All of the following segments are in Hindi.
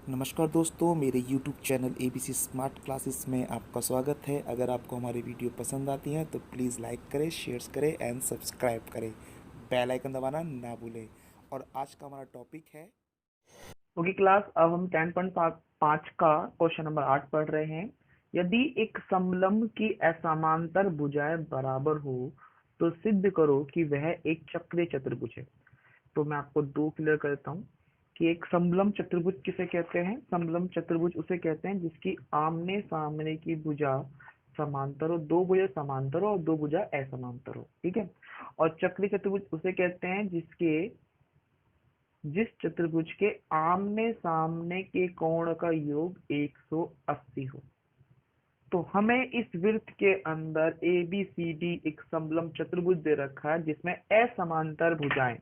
नमस्कार दोस्तों, मेरे YouTube channel ABC smart classes में आपका स्वागत है। अगर आपको हमारी वीडियो पसंद आती हैं तो प्लीज़ लाइक करें, शेयर करें एंड सब्सक्राइब करें। बेल आइकन दबाना ना भूलें। और आज का हमारा टॉपिक है। ओके क्लास, अब हम 10.5 का क्वेश्चन नंबर 8 पढ़ रहे हैं। यदि एक समलंब की असमांतर भुजाएं बराबर हो तो सिद्ध करो कि वह एक चक्रीय चतुर्भुज है। तो मैं आपको दो क्लियर करता हूँ कि एक समलंब चतुर्भुज किसे कहते हैं। समलंब चतुर्भुज उसे कहते हैं जिसकी आमने सामने की भुजा समांतर हो, दो भुजा समांतर हो और दो भुजा असमांतर हो। ठीक है। और चक्रीय चतुर्भुज उसे कहते हैं जिस चतुर्भुज के आमने सामने के कोण का योग 180 हो। तो हमें इस वृत्त के अंदर ए बी सी डी एक समलंब चतुर्भुज दे रखा है जिसमें असमांतर भुजाएं।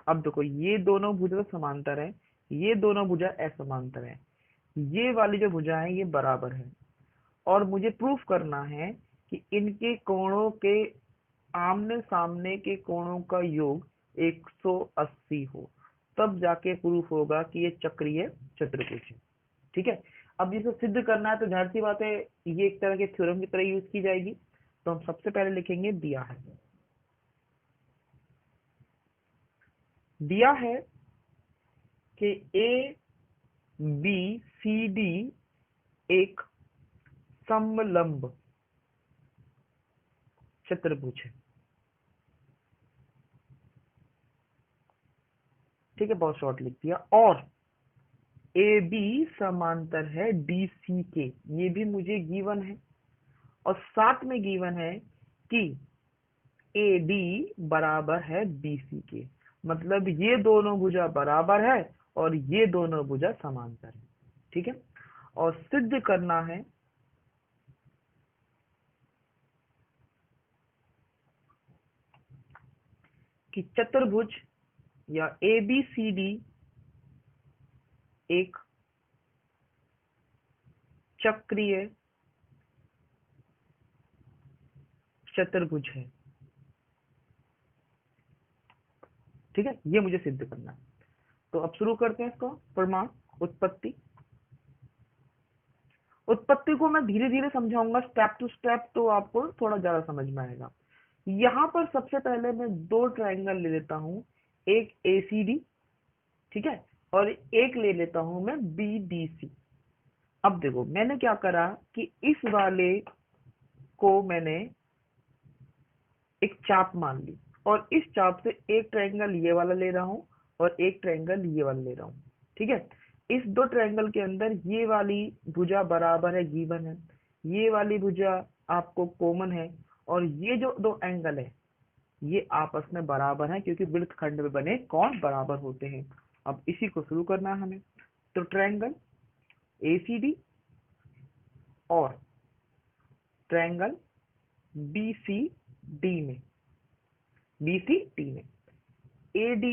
अब देखो, ये दोनों भुजा समांतर है, ये दोनों भुजा असमांतर है। ये वाली जो भुजा है ये बराबर है और मुझे प्रूफ करना है कि इनके कोणों के आमने सामने के कोणों का योग 180 हो, तब जाके प्रूफ होगा कि ये चक्रीय चतुर्भुज है। ठीक है। अब इसे सिद्ध करना है तो जाहिर सी बात है, ये एक तरह के थ्योरम की तरह यूज की जाएगी। तो हम सबसे पहले लिखेंगे दिया है कि ए बी सी डी एक समलंब चतुर्भुज है। ठीक है, बहुत शॉर्ट लिख दिया। और ए बी समांतर है डी सी के, ये भी मुझे गिवन है। और साथ में गिवन है कि ए डी बराबर है बी सी के, मतलब ये दोनों भुजा बराबर है और ये दोनों भुजा समांतर है। ठीक है। और सिद्ध करना है कि चतुर्भुज या ए बी सी डी एक चक्रीय चतुर्भुज है। ठीक है, ये मुझे सिद्ध करना है। तो अब शुरू करते हैं इसको प्रमाण। उत्पत्ति उत्पत्ति को मैं धीरे धीरे समझाऊंगा, स्टेप टू स्टेप, तो आपको थोड़ा ज्यादा समझ में आएगा। यहाँ पर सबसे पहले मैं दो ट्राइंगल ले लेता हूँ, एक ए सी डी, ठीक है, और एक ले लेता हूं मैं बी डी सी। अब देखो, मैंने क्या करा कि इस वाले को मैंने एक चाप मान ली और इस चाप से एक ट्रायंगल ये वाला ले रहा हूं और एक ट्रायंगल ये वाला ले रहा हूं। ठीक है। इस दो ट्रायंगल के अंदर ये वाली भुजा बराबर है, गिवन है, ये वाली भुजा आपको कॉमन है, और ये जो दो एंगल है ये आपस में बराबर है क्योंकि वृत्तखंड में बने कोण बराबर होते हैं। अब इसी को शुरू करना है हमें। तो ट्रायंगल ACD और ट्रायंगल BCD में BCD में AD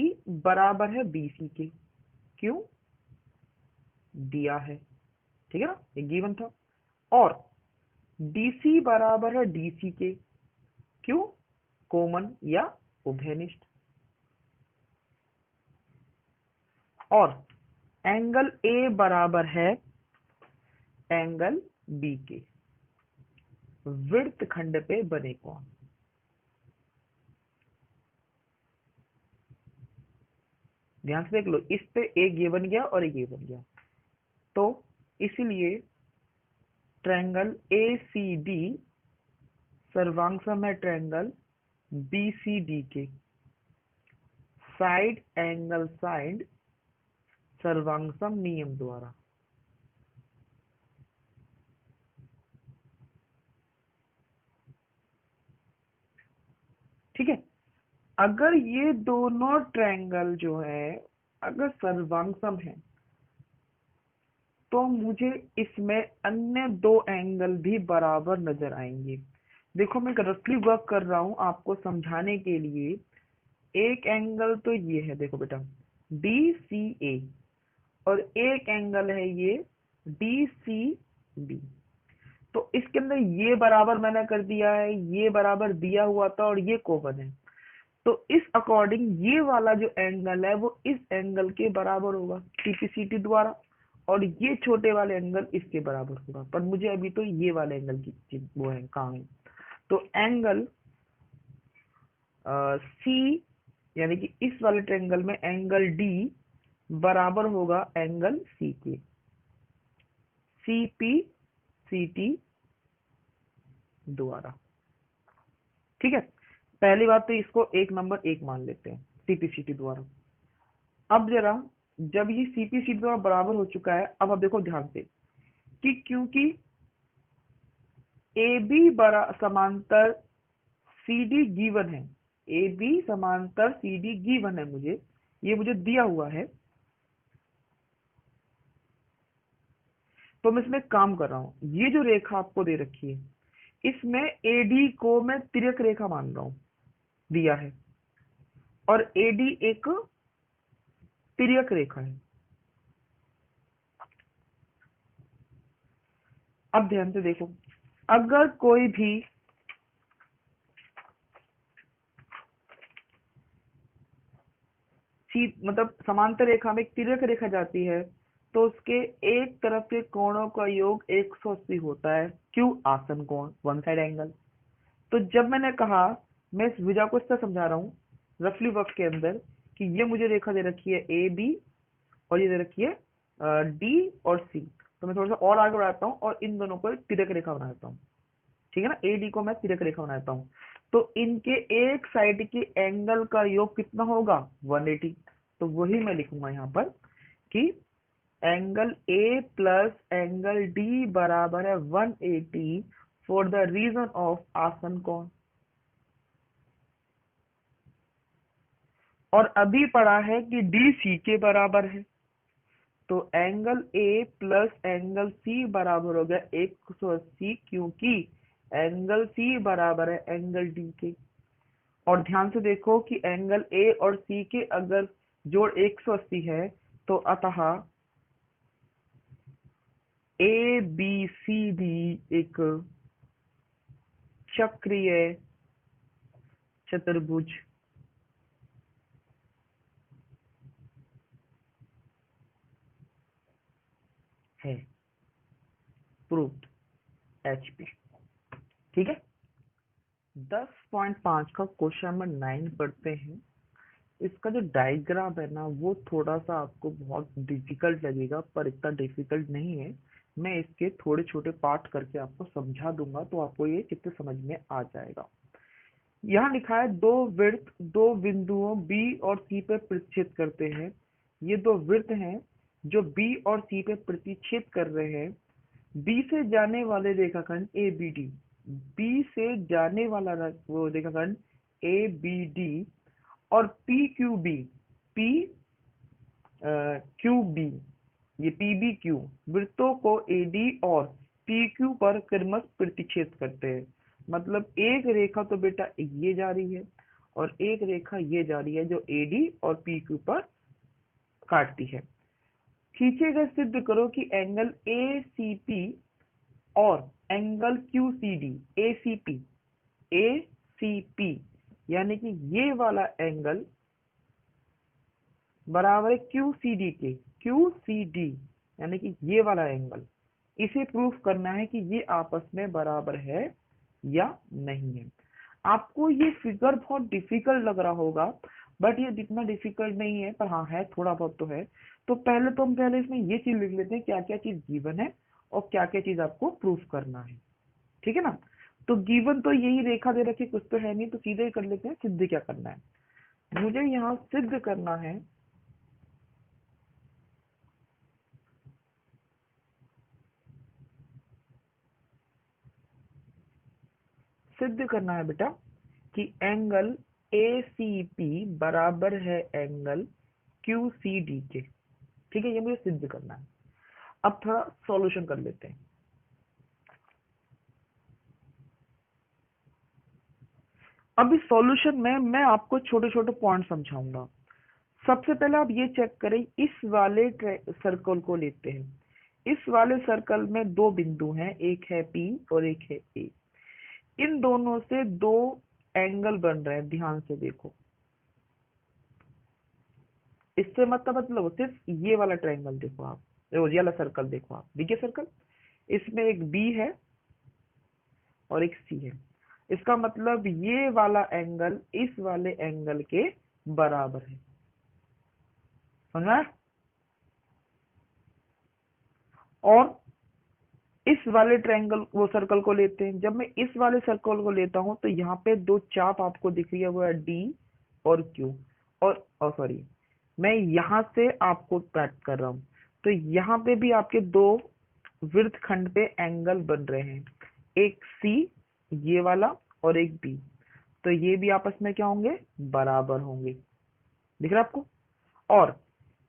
बराबर है BC के। क्यों? दिया है। ठीक है ना, ये गिवन था। और DC बराबर है DC के। क्यों? कॉमन या उभयनिष्ठ। और एंगल A बराबर है एंगल B के, वृत्तखंड पे बने कोण। ध्यान से देख लो, इस पे एक ये बन गया और एक ये बन गया। तो इसलिए ट्रायंगल ACD सर्वांग है ट्रायंगल BCD के। साइड एंगल साइड सर्वांग नियम द्वारा। ठीक है। अगर ये दोनों ट्रायंगल जो है अगर सर्वांग है तो मुझे इसमें अन्य दो एंगल भी बराबर नजर आएंगे। देखो, मैं रफली वर्क कर रहा हूं आपको समझाने के लिए। एक एंगल तो ये है, देखो बेटा, DCA, और एक एंगल है ये DCB। तो इसके अंदर ये बराबर मैंने कर दिया है, ये बराबर दिया हुआ था और ये कॉमन है। तो इस अकॉर्डिंग ये वाला जो एंगल है वो इस एंगल के बराबर होगा TPCT द्वारा। और ये छोटे वाले एंगल इसके बराबर होगा, पर मुझे अभी तो ये वाले एंगल की वो है काम है। तो एंगल सी, यानी कि इस वाले ट्रायंगल में एंगल डी बराबर होगा एंगल सी के, सी पी सी टी द्वारा। ठीक है, पहली बात तो इसको एक नंबर एक मान लेते हैं, सीपीसीटी द्वारा। अब जरा, जब ये सीपीसीटी द्वारा बराबर हो चुका है, अब आप देखो ध्यान से कि क्योंकि ए बी बरा समांतर सी डी गिवन है, ए बी समांतर सी डी गिवन है, मुझे ये मुझे दिया हुआ है, तो मैं इसमें काम कर रहा हूं। ये जो रेखा आपको दे रखी है, इसमें एडी को मैं तिर्यक रेखा मान रहा हूं, दिया है, और एडी एक तिर्यक रेखा है। अब ध्यान से देखो, अगर कोई भी मतलब समांतर रेखा में एक तिर्यक रेखा जाती है, तो उसके एक तरफ के कोणों का योग 180 होता है। क्यों? आसन कोण, वन साइड एंगल। तो जब मैंने कहा, मैं इस भुजा को इस तरह समझा रहा हूँ रफली वर्क के अंदर, कि ये मुझे रेखा दे रखी है ए बी, और ये दे रखी है डी और सी। तो मैं थोड़ा सा और आगे बढ़ाता हूँ और इन दोनों को एक तिर्यक रेखा बनाता हूँ। ठीक है ना, ए डी को मैं तिर्यक रेखा बनाता हूँ। तो इनके एक साइड के एंगल का योग कितना होगा? 180। तो वही मैं लिखूंगा यहाँ पर कि angle A plus angle D बराबर है 180 फॉर द रीजन ऑफ आसन कोण। और अभी पढ़ा है कि डी सी के बराबर है, तो angle A plus angle C बराबर हो गया 180, क्योंकि एंगल सी बराबर है एंगल डी के। और ध्यान से देखो कि एंगल ए और सी के अगर जोड़ 180 है, तो अतः ए बी सी डी एक चक्रीय चतुर्भुज है। Proved, HP. ठीक है, 10.5 का क्वेश्चन नंबर 9 पढ़ते हैं। इसका जो डायग्राम है ना, वो थोड़ा सा आपको बहुत डिफिकल्ट लगेगा, पर इतना डिफिकल्ट नहीं है। मैं इसके थोड़े छोटे पार्ट करके आपको समझा दूंगा, तो आपको ये चित्र समझ में आ जाएगा। यहाँ लिखा है दो वृत्त दो बिंदुओं बी और सी पे प्रतिच्छेद करते हैं। ये दो वृत्त हैं जो बी और सी पे प्रतिच्छेद कर रहे हैं। बी से जाने वाले रेखाखंड ए बी डी, बी से जाने वाला वो रेखाखंड ए बी डी और P Q B, P Q B, ये पी बी क्यू वृत्तों को ए डी और पी क्यू पर क्रमश प्रतिच्छेद करते हैं। मतलब एक रेखा तो बेटा ये जा रही है और एक रेखा ये जा रही है, जो ए डी और पी क्यू पर काटती है। खींचे गए सिद्ध करो कि एंगल ए सी पी और एंगल क्यू सी डी, ए सी पी यानी कि ये वाला एंगल बराबर है क्यू सी डी के, क्यू सी डी यानी कि ये वाला एंगल, इसे प्रूफ करना है कि ये आपस में बराबर है या नहीं है। आपको ये फिगर बहुत डिफिकल्ट लग रहा होगा, बट ये इतना डिफिकल्ट नहीं है, पर हाँ है, थोड़ा बहुत तो है। तो हम पहले इसमें ये चीज लिख लेते हैं, क्या क्या चीज गिवन है और क्या क्या चीज आपको प्रूफ करना है। ठीक है ना, तो गिवन तो यही रेखा दे रखी, कुछ तो है नहीं, तो सीधे ही कर लेते हैं सिद्ध क्या करना है। मुझे यहाँ सिद्ध करना है, सिद्ध करना है बेटा कि एंगल ए सी पी बराबर है एंगल क्यू सी डी के। ठीक है, ये मुझे सिद्ध करना है। अब थोड़ा सॉल्यूशन कर लेते हैं। अब इस सॉल्यूशन में मैं आपको छोटे छोटे पॉइंट समझाऊंगा। सबसे पहले आप ये चेक करें, इस वाले सर्कल को लेते हैं। इस वाले सर्कल में दो बिंदु हैं, एक है पी और एक है ए। इन दोनों से दो एंगल बन रहे हैं, ध्यान से देखो। इससे मतलब सिर्फ ये वाला ट्रायंगल देखो आप, देखो ये वाला सर्कल देखो आप, देखिए सर्कल, इसमें एक बी है और एक सी है। इसका मतलब ये वाला एंगल इस वाले एंगल के बराबर है। समझा? और इस वाले ट्रायंगल वो सर्कल को लेते हैं। जब मैं इस वाले सर्कल को लेता हूं तो यहाँ पे दो चाप आपको दिख रही है, वो है डी और क्यू। और सॉरी, मैं यहाँ से आपको प्राप्त कर रहा हूँ, तो यहाँ पे भी आपके दो वृत्तखंड पे एंगल बन रहे हैं, एक सी ये वाला और एक बी। तो ये भी आपस में क्या होंगे, बराबर होंगे। दिख रहा है आपको? और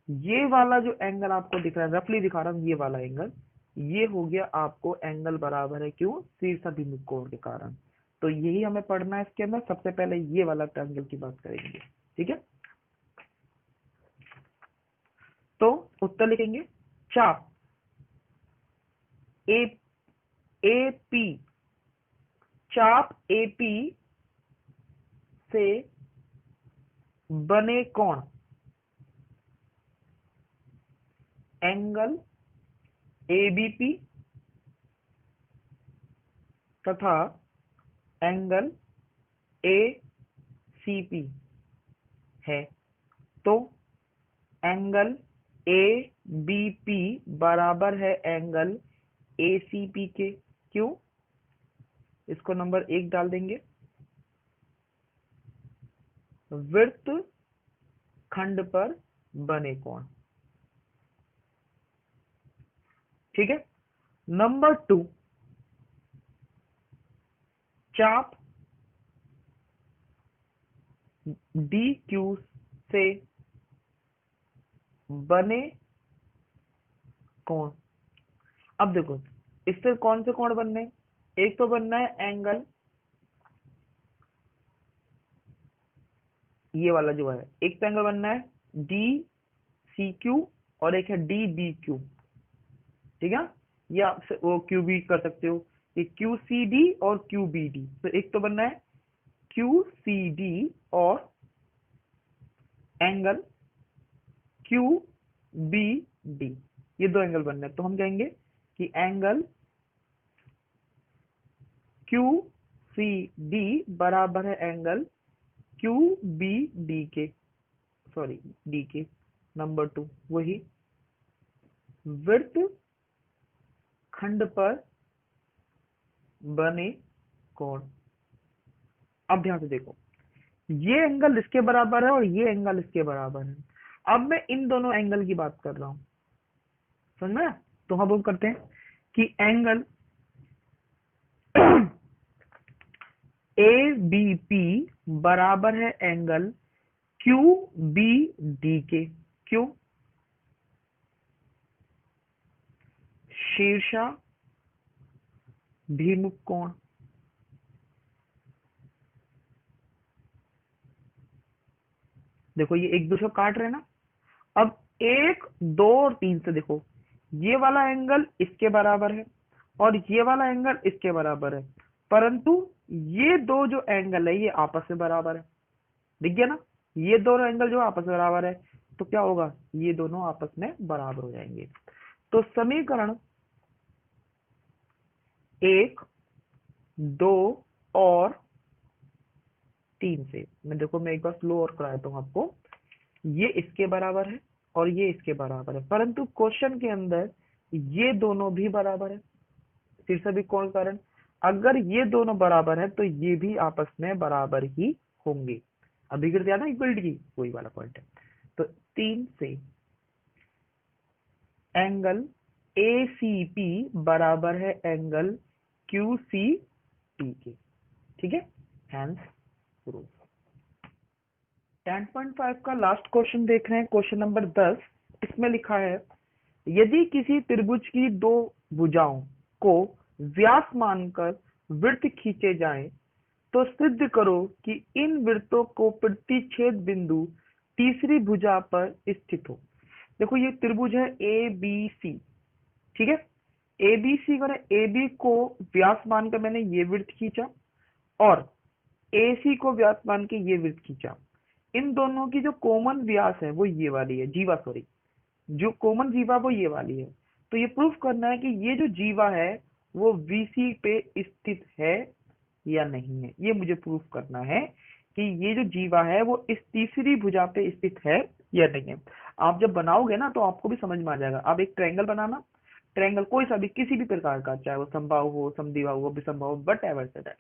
ये वाला जो एंगल आपको दिख रहा है, रफली दिखा रहा हूँ, ये वाला एंगल, ये हो गया आपको एंगल बराबर है, क्यों? शीर्षाभिमुख कोण के कारण। तो यही हमें पढ़ना है इसके अंदर। सबसे पहले ये वाला ट्रायंगल की बात करेंगे, ठीक है? तो उत्तर लिखेंगे, चाप ए ए पी, चाप ए पी से बने कोण एंगल एबीपी तथा एंगल एसीपी है। तो एंगल ए बी पी बराबर है एंगल ए सी पी के। क्यों? इसको नंबर 1 डाल देंगे। वृत्त खंड पर बने कोण, ठीक है। नंबर 2, चाप डी क्यू से बने कोण। अब देखो, इससे कौन से कोण बनने हैं? एक तो बनना है एंगल ये वाला जो है, एक तो एंगल बनना है डी सी क्यू और एक है डी बी क्यू, ठीक है। या आप वो क्यू बी कर सकते हो, ये क्यू सी डी और क्यू बी डी। तो एक तो बनना है क्यू सी डी और एंगल क्यू बी डी, ये दो एंगल बनना है। तो हम कहेंगे कि एंगल क्यू सी डी बराबर है एंगल क्यू बी डी के, सॉरी डी के। नंबर 2, वही वृत्त खंड पर बने कोण। अब ध्यान से देखो, ये एंगल इसके बराबर है और ये एंगल इसके बराबर है। अब मैं इन दोनों एंगल की बात कर रहा हूं, समझ में? तो हम लोग करते हैं कि एंगल ए बी पी बराबर है एंगल क्यू बी डी के। क्यों? शीर्षाभिमुख कोण। देखो ये एक दूसरे को काट रहे हैं ना। अब 1 2 और 3 से देखो, ये वाला एंगल इसके बराबर है और ये वाला एंगल इसके बराबर है, परंतु ये दो जो एंगल है ये आपस में बराबर है। दिख गया ना? ये दोनों एंगल जो आपस में बराबर है, तो क्या होगा, ये दोनों आपस में बराबर हो जाएंगे। तो समीकरण 1 2 और 3 से, मैं देखो मैं एक बार स्लो और कराता हूँ आपको। ये इसके बराबर है और ये इसके बराबर है, परंतु क्वेश्चन के अंदर ये दोनों भी बराबर है शीर्षाभिमुख कोण के कारण। अगर ये दोनों बराबर है तो ये भी आपस में बराबर ही होंगे। अभिकृत याद है इक्वलिटी की, वही वाला पॉइंट है। तो 3 से एंगल ए सी पी बराबर है एंगल क्यू सी पी के, ठीक है। Hence proof. 10.5 का लास्ट क्वेश्चन देख रहे हैं, क्वेश्चन नंबर 10। इसमें लिखा है, यदि किसी त्रिभुज की दो भुजाओं को व्यास मानकर वृत्त खींचे जाएं, तो सिद्ध करो कि इन वृत्तों को प्रतिच्छेद बिंदु तीसरी भुजा पर स्थित हो। देखो ये त्रिभुज है ए बी सी, ठीक है। ए बी सी को, ए बी को व्यास मानकर मैंने ये वृत्त खींचा और ए सी को व्यास मान के ये वृत्त खींचा। इन दोनों की जो कॉमन व्यास है वो ये वाली है, जीवा सॉरी, जो कॉमन जीवा वो ये वाली है। तो ये प्रूफ करना है कि ये जो जीवा है वो बीसी पे स्थित है या नहीं है। ये मुझे प्रूफ करना है कि ये जो जीवा है वो इस तीसरी भुजा पे स्थित है या नहीं है। आप जब बनाओगे ना तो आपको भी समझ में आ जाएगा। आप एक ट्रायंगल बनाना, ट्रायंगल कोई सा भी किसी भी प्रकार का, चाहे वो समबाहु हो, समद्विबाहु हो, विषमबाहु, बट एवर से दैट,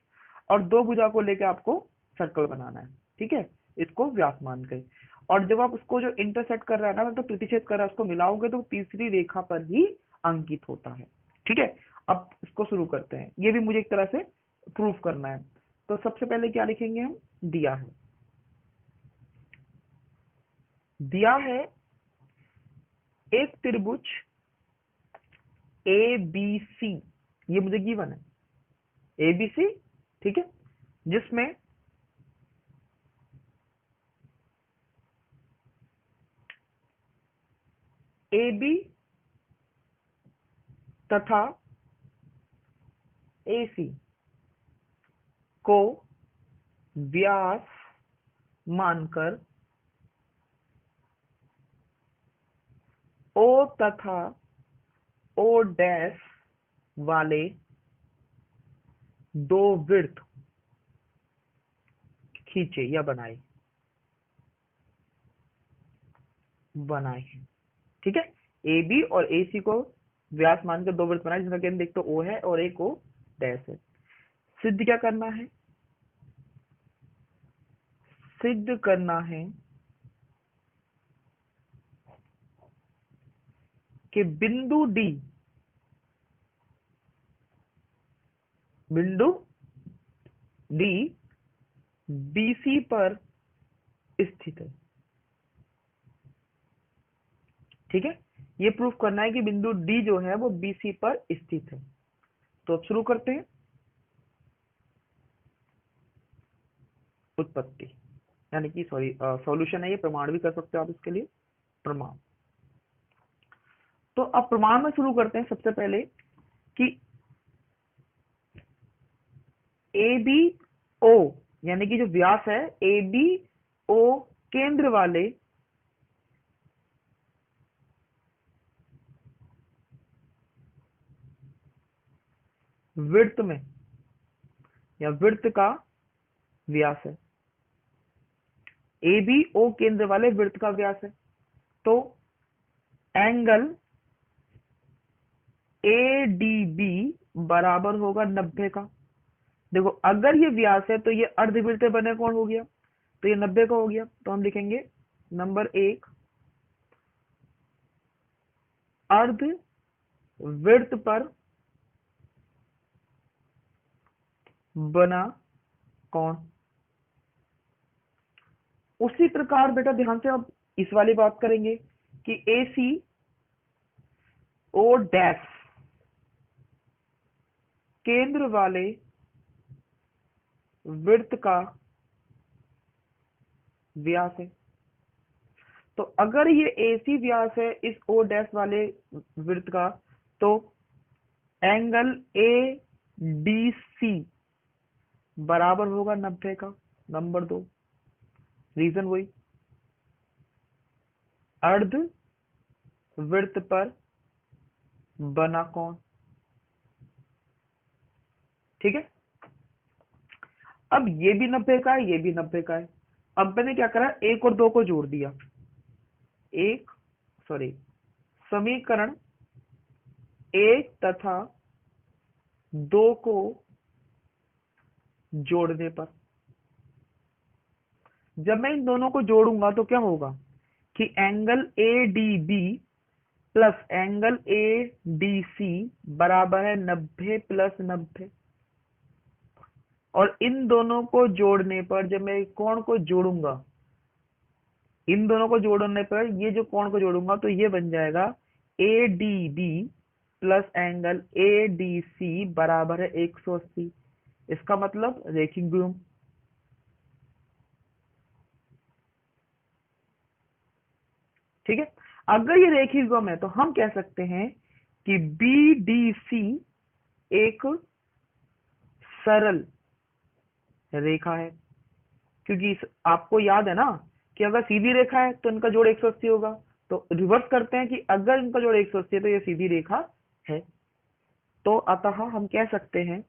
और दो भुजा को लेके आपको सर्कल बनाना है, ठीक है, इसको व्यास मान के। और जब आप उसको जो इंटरसेक्ट कर रहा है ना, मतलब प्रतिच्छेद कर रहा है, उसको मिलाओगे तो तीसरी रेखा पर ही अंकित होता है, ठीक है। अब इसको शुरू करते हैं, ये भी मुझे एक तरह से प्रूफ करना है। तो सबसे पहले क्या लिखेंगे हम, दिया है, दिया है एक त्रिभुज ए बी सी, ये मुझे गिवन है ए बी सी, ठीक है, जिसमें ए बी तथा ए सी को व्यास मानकर ओ तथा ओ डैश वाले दो वृत्त खींचे या बनाए, बनाए हैं, ठीक है। ए बी और ए सी को व्यास मानकर दो वृत्त बनाए, जिसका केंद्र देख तो ओ है और एक ओ डैश है। सिद्ध क्या करना है, सिद्ध करना है कि बिंदु डी, बिंदु डी बीसी पर स्थित है, ठीक है। ये प्रूफ करना है कि बिंदु डी जो है वो बीसी पर स्थित है। तो अब शुरू करते हैं। उत्पत्ति यानी कि सॉरी सॉल्यूशन है, ये प्रमाण भी कर सकते हो आप इसके लिए, प्रमाण। तो अब प्रमाण में शुरू करते हैं सबसे पहले कि ए बी ओ यानी कि जो व्यास है ए बी ओ केंद्र वाले वृत्त में या वृत्त का व्यास है, ए बी ओ केंद्र वाले वृत्त का व्यास है। तो एंगल ए डी बी बराबर होगा 90 का। देखो अगर ये व्यास है तो ये अर्धवृत्त बने कौन हो गया, तो ये 90 का हो गया। तो हम लिखेंगे नंबर 1, अर्ध वृत्त पर बना कौन। उसी प्रकार बेटा ध्यान से अब इस वाली बात करेंगे कि ए सी ओ डैश केंद्र वाले वृत्त का व्यास है। तो अगर ये AC व्यास है इस O डैश वाले वृत्त का, तो एंगल ADC बराबर होगा 90 का। नंबर 2, रीजन वही, अर्ध वृत्त पर बना कौन, ठीक है। अब ये भी 90 का है, ये भी 90 का है। अब मैंने क्या करा, 1 और 2 को जोड़ दिया, एक सॉरी समीकरण 1 तथा 2 को जोड़ने पर, जब मैं इन दोनों को जोड़ूंगा तो क्या होगा कि angle ADB plus angle ADC बराबर है 90 प्लस 90। और इन दोनों को जोड़ने पर, जब मैं कोण को जोड़ूंगा, इन दोनों को जोड़ने पर ये जो कोण को जोड़ूंगा तो ये बन जाएगा ADB प्लस एंगल ADC बराबर है 180। इसका मतलब रेखिक व्युम। ठीक है, अगर ये रेखिक व्युम है तो हम कह सकते हैं कि BDC एक सरल रेखा है, क्योंकि आपको याद है ना कि अगर सीधी रेखा है तो इनका जोड़ 180 होगा, तो रिवर्स करते हैं कि अगर इनका जोड़ 180 है तो ये सीधी रेखा है। तो अतः हम कह सकते हैं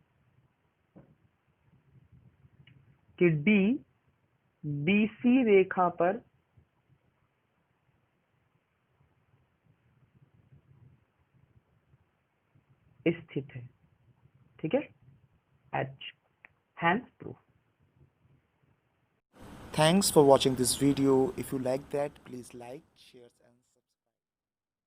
कि डी बीसी रेखा पर स्थित है। ठीक है, एच hence proof. Thanks for watching this video. If you like that, please like, share and